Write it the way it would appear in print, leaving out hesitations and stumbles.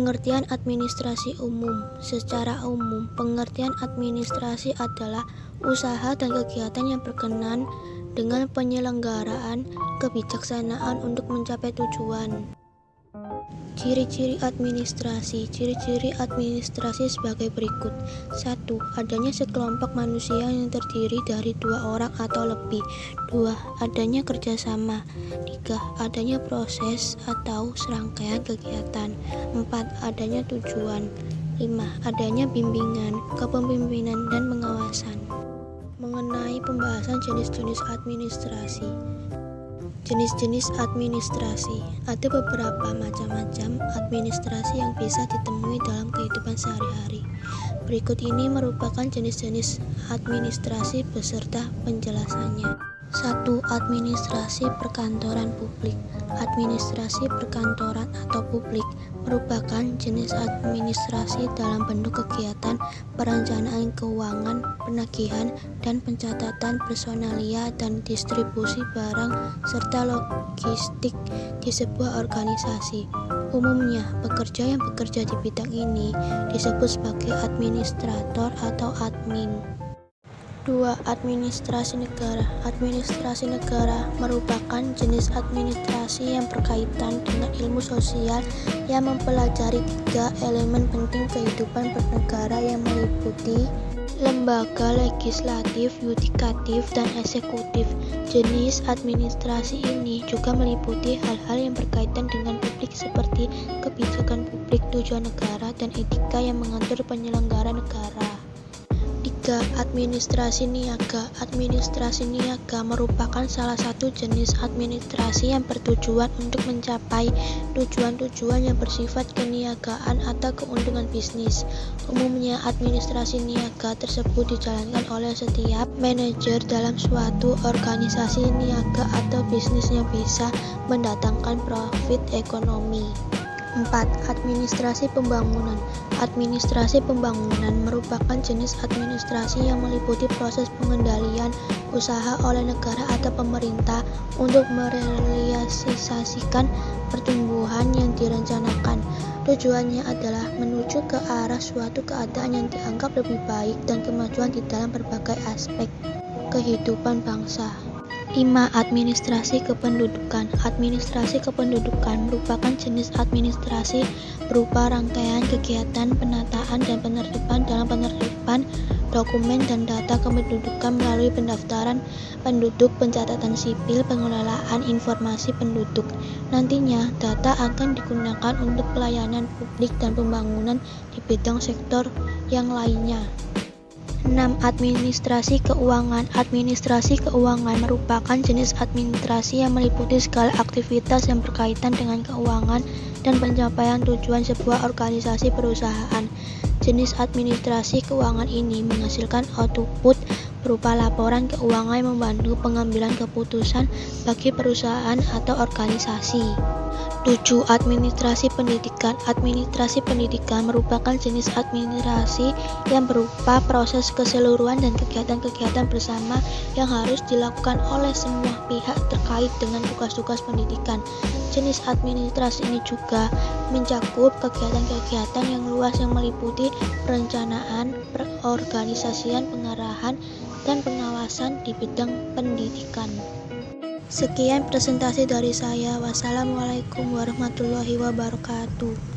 Pengertian administrasi umum. Secara umum, pengertian administrasi adalah usaha dan kegiatan yang berkenaan dengan penyelenggaraan kebijaksanaan untuk mencapai tujuan. Ciri-ciri administrasi. Ciri-ciri administrasi sebagai berikut. 1. Adanya sekelompok manusia yang terdiri dari 2 orang atau lebih. 2. Adanya kerjasama. 3. Adanya proses atau serangkaian kegiatan. 4. Adanya tujuan. 5. Adanya bimbingan, kepemimpinan, dan pengawasan. Mengenai pembahasan jenis-jenis administrasi. Jenis-jenis administrasi. Ada beberapa macam-macam administrasi yang bisa ditemui dalam kehidupan sehari-hari. Berikut ini merupakan jenis-jenis administrasi beserta penjelasannya. 1. Administrasi perkantoran publik. Administrasi perkantoran atau publik merupakan jenis administrasi dalam bentuk kegiatan perencanaan keuangan, penagihan, dan pencatatan personalia dan distribusi barang serta logistik di sebuah organisasi. Umumnya, pekerja yang bekerja di bidang ini disebut sebagai administrator atau admin. 2. Administrasi negara. Administrasi negara merupakan jenis administrasi yang berkaitan dengan ilmu sosial yang mempelajari 3 elemen penting kehidupan bernegara yang meliputi lembaga legislatif, yudikatif, dan eksekutif. Jenis administrasi ini juga meliputi hal-hal yang berkaitan dengan publik seperti kebijakan publik, tujuan negara, dan etika yang mengatur penyelenggaraan negara. 3. Administrasi niaga. Administrasi niaga merupakan salah satu jenis administrasi yang bertujuan untuk mencapai tujuan-tujuan yang bersifat keniagaan atau keuntungan bisnis. Umumnya, administrasi niaga tersebut dijalankan oleh setiap manajer dalam suatu organisasi niaga atau bisnis yang bisa mendatangkan profit ekonomi. 4. Administrasi pembangunan. Administrasi pembangunan merupakan jenis administrasi yang meliputi proses pengendalian usaha oleh negara atau pemerintah untuk merealisasikan pertumbuhan yang direncanakan. Tujuannya adalah menuju ke arah suatu keadaan yang dianggap lebih baik dan kemajuan di dalam berbagai aspek kehidupan bangsa. 5. Administrasi kependudukan. Administrasi kependudukan merupakan jenis administrasi berupa rangkaian kegiatan penataan dan penertiban dalam penertiban dokumen dan data kependudukan melalui pendaftaran penduduk, pencatatan sipil, pengelolaan informasi penduduk. Nantinya, data akan digunakan untuk pelayanan publik dan pembangunan di bidang sektor yang lainnya. 6. Administrasi keuangan. Administrasi keuangan merupakan jenis administrasi yang meliputi segala aktivitas yang berkaitan dengan keuangan dan pencapaian tujuan sebuah organisasi perusahaan. Jenis administrasi keuangan ini menghasilkan output berupa laporan keuangan yang membantu pengambilan keputusan bagi perusahaan atau organisasi. 7. Administrasi pendidikan. Administrasi pendidikan merupakan jenis administrasi yang berupa proses keseluruhan dan kegiatan-kegiatan bersama yang harus dilakukan oleh semua pihak terkait dengan tugas-tugas pendidikan. Jenis administrasi ini juga mencakup kegiatan-kegiatan yang luas yang meliputi perencanaan, perorganisasian, pengarahan, dan pengawasan di bidang pendidikan. Sekian presentasi dari saya. Wassalamualaikum warahmatullahi wabarakatuh.